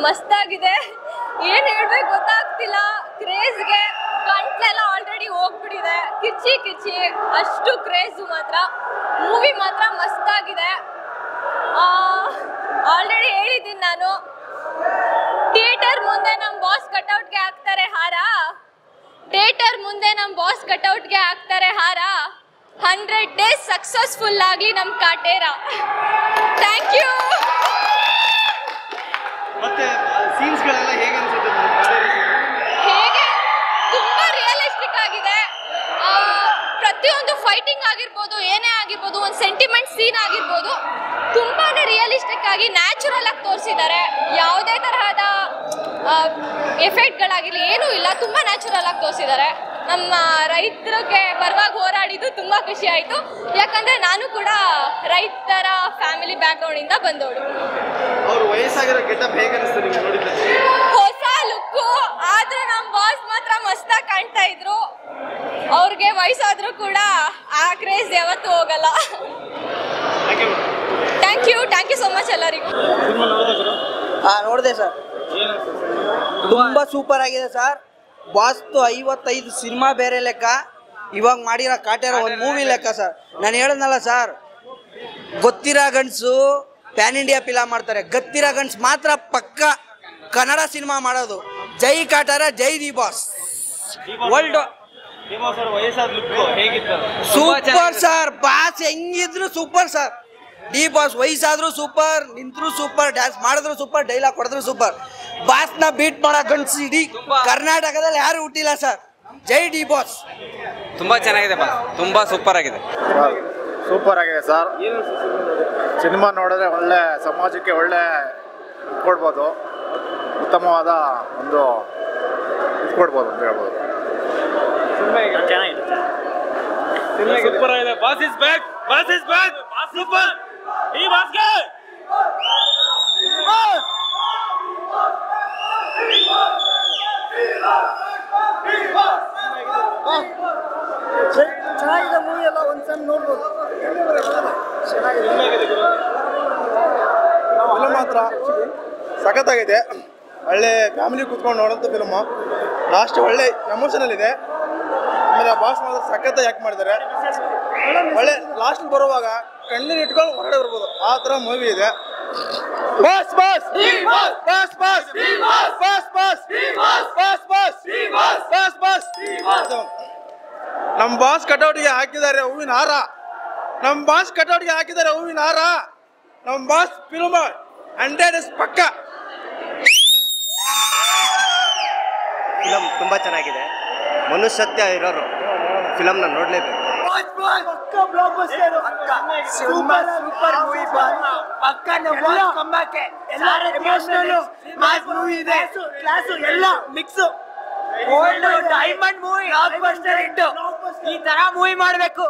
ಮಸ್ತಾಗಿದೆ. ಏನ್ ಹೇಳ್ಬೇಕು ಗೊತ್ತಾಗ್ತಿಲ್ಲ. ಕ್ರೇಜ್ಗೆ ಗಂಟ್ಲೆಲ್ಲ ಆಲ್ರೆಡಿ ಹೋಗ್ಬಿಟ್ಟಿದೆ. ಕಿಚ್ಚಿ ಕಿಚ್ಚಿ ಅಷ್ಟು ಕ್ರೇಜು ಮಾತ್ರ. ಮೂವಿ ಮಾತ್ರ ಮಸ್ತಾಗಿದೆ. ಆಲ್ರೆಡಿ ಹೇಳಿದ್ದೀನಿ ನಾನು, ಥಿಯೇಟರ್ ಮುಂದೆ ನಮ್ಮ ಬಾಸ್ ಕಟ್ಔಟ್ಗೆ ಹಾಕ್ತಾರೆ ಹಾರ. ಥಿಯೇಟರ್ ಮುಂದೆ ನಮ್ಮ ಬಾಸ್ ಕಟ್ಔಟ್ಗೆ ಹಾಕ್ತಾರೆ ಹಾರ. 100 days ಸಕ್ಸಸ್ಫುಲ್ ಆಗಲಿ ನಮ್ಮ ಕಾಟೇರ. Thank you. ಮತ್ತೆ ಸೀನ್ಸ್ ಗಳೆಲ್ಲ ಹೇಗೆ ಅನ್ಸುತ್ತೆ? ಹೇಗೆ ತುಂಬಾ ರಿಯಲಿಸ್ಟಿಕ್ ಆಗಿದೆ. ಪ್ರತಿಯೊಂದು ಫೈಟಿಂಗ್ ಆಗಿರ್ಬೋದು, ಏನೇ ಆಗಿರ್ಬೋದು, ಒಂದು ಸೆಂಟಿಮೆಂಟ್ ಸೀನ್ ಆಗಿರ್ಬೋದು, ತುಂಬಾನೇ ರಿಯಲಿಸ್ಟಿಕ್ ಆಗಿ ನ್ಯಾಚುರಲ್ ಆಗಿ ತೋರಿಸಿದ್ದಾರೆ. ಯಾವುದೇ ತರಹದ ಎಫೆಕ್ಟ್ಗಳಾಗಿರಲಿ ಏನೂ ಇಲ್ಲ, ತುಂಬಾ ನ್ಯಾಚುರಲ್ ಆಗಿ ತೋರಿಸಿದ್ದಾರೆ. ನಮ್ಮ ರೈತರಿಗೆ ಪರವಾಗಿ ಹೋರಾಡಿದ್ದು ತುಂಬಾ ಖುಷಿ ಆಯಿತು. ಯಾಕಂದ್ರೆ ನಾನು ಕೂಡ ರೈತರ ಫ್ಯಾಮಿಲಿ ಬ್ಯಾಕ್ಗ್ರೌಂಡ್ ಇಂದ ಬಂದವಳು. ಅವರು ವಯಸ್ಸಾಗಿರೋ ಗೆಟಪ್ ಹೇಗೆ ಅನಿಸ್ತು ನಿಮ್ಗೆ ನೋಡಿದ್ರೆ? ಹೊಸ ಲುಕ್ಕು, ಆದ್ರೂ ನಮ್ಮ ಬಾಸ್ ಮಾತ್ರ ಮಸ್ತಾಗಿ ಕಾಣ್ತಾ ಇದ್ರು. ಅವ್ರಿಗೆ ವಯಸ್ಸಾದ್ರೂ ಕೂಡ ಆ ಕ್ರೇಜ್ ಯಾವತ್ತೂ ಹೋಗಲ್ಲ. ಥ್ಯಾಂಕ್ ಯು ಸೋ ಮಚ್ ಎಲ್ಲರಿಗೂ. ನೋಡಿದೆ ಸರ್, ತುಂಬಾ ಸೂಪರ್ ಆಗಿದೆ ಸರ್. ಬಾಸ್ತು 55 ಸಿನಿಮಾ ಬೇರೆ ಲೆಕ್ಕ, ಇವಾಗ ಮಾಡಿರೋ ಕಾಟೇರ ಒಂದು ಮೂವಿ ಲೆಕ್ಕ ಸರ್. ನಾನು ಹೇಳದ್ನಲ್ಲ ಸರ್, ಗೊತ್ತಿರೋ ಗಂಡ್ಸು ಪ್ಯಾನ್ ಇಂಡಿಯಾ ಫಿಲಮ್ ಮಾಡ್ತಾರೆ, ಗೊತ್ತಿರೋ ಗಂಡ್ಸ್ ಮಾತ್ರ ಪಕ್ಕ ಕನ್ನಡ ಸಿನಿಮಾ ಮಾಡೋದು. ಜೈ ಕಾಟೇರ, ಜೈ the boss. World super sir. Boss ಹೆಂಗಿದ್ರು ಸೂಪರ್ ಸರ್. ಡಿ ಬಾಸ್ ವಯಸ್ಸಾದ್ರು ಸೂಪರ್, ನಿಂತ್ರು ಸೂಪರ್, ಡ್ಯಾನ್ಸ್ ಮಾಡಿದ್ರು ಸೂಪರ್, ಡೈಲಾಗ್ ಕೊಡಿದ್ರು ಸೂಪರ್. ಬಾಸ್ನ ಬೀಟ್ ಮಾಡೋ ಗಂಡ್ಸ್ ಇಡೀ ಕರ್ನಾಟಕದಲ್ಲಿ ಯಾರು ಹುಟ್ಟಿಲ್ಲ ಸರ್. ಜೈ ಡಿ ಬಾಸ್. ತುಂಬಾ ಚೆನ್ನಾಗಿದೆ ಬಾಸ್, ತುಂಬಾ ಸೂಪರ್ ಆಗಿದೆ. ಸೂಪರ್ ಆಗಿದೆ ಸರ್. ಸಿನಿಮಾ ನೋಡಿದ್ರೆ ಒಳ್ಳೆ ಸಮಾಜಕ್ಕೆ ಒಳ್ಳೆ ಕೊಡ್ಬೋದು, ಉತ್ತಮವಾದ ಒಂದು ಕೊಡ್ಬೋದು ಅಂತ ಹೇಳ್ಬೋದು. ಚೆನ್ನಾಗಿದೆ, ಸೂಪರ್ ಆಗಿದೆ. Boss is back, boss is back, super. ಈ ಬಾಸ್ಗೆ ಚೆನ್ನಾಗಿದೆ ಮೂವಿ ಎಲ್ಲ ಒಂದ್ಸಲ ನೋಡ್ಬೋದು. ಫಿಲಮ್ ಮಾತ್ರ ಸಖತ್ತಾಗಿದೆ. ಒಳ್ಳೆ ಫ್ಯಾಮಿಲಿ ಕೂತ್ಕೊಂಡು ನೋಡೋಂಥ ಫಿಲಮು. ಲಾಸ್ಟ್ ಒಳ್ಳೆ ಎಮೋಷನಲ್ ಇದೆ. ಆಮೇಲೆ ಬಾಸ್ ಮಾತ್ರ ಸಖತ್ತಾಗಿ ಯಾಕೆ ಮಾಡಿದ್ದಾರೆ. ಒಳ್ಳೆ ಲಾಸ್ಟ್ ಬರುವಾಗ ಕಣ್ಣೀರು ಇಟ್ಕೊಂಡು ಹೊರಗಡೆ ಬರ್ಬೋದು, ಆ ಥರ ಮೂವಿ ಇದೆ. Boss boss boss boss boss boss boss boss boss. ನಮ್ಮ ಬಾಸ್ ಕಟೌಟ್ಗೆ ಹಾಕಿದ್ದಾರೆ ಹೂವಿನ ಹಾರ. ನಮ್ಮ ಬಾಸ್ ಕಟೌಟ್ಗೆ ಹಾಕಿದ್ದಾರೆ ಹೂವಿನ ಹಾರ. ನಮ್ಮ ಬಾಸ್ ಫಿಲ್ಮ್ 100 ಪಕ್ಕ. ಫಿಲಮ್ ತುಂಬ ಚೆನ್ನಾಗಿದೆ. ಮನುಷ್ಯತ್ವ ಇರೋರು ಫಿಲಮ್ನ ನೋಡಲೇಬೇಕು. ಡೈಮಂಡ್ ಮೂವಿ ಈ ತರ ಮೂವಿ ಮಾಡಬೇಕು.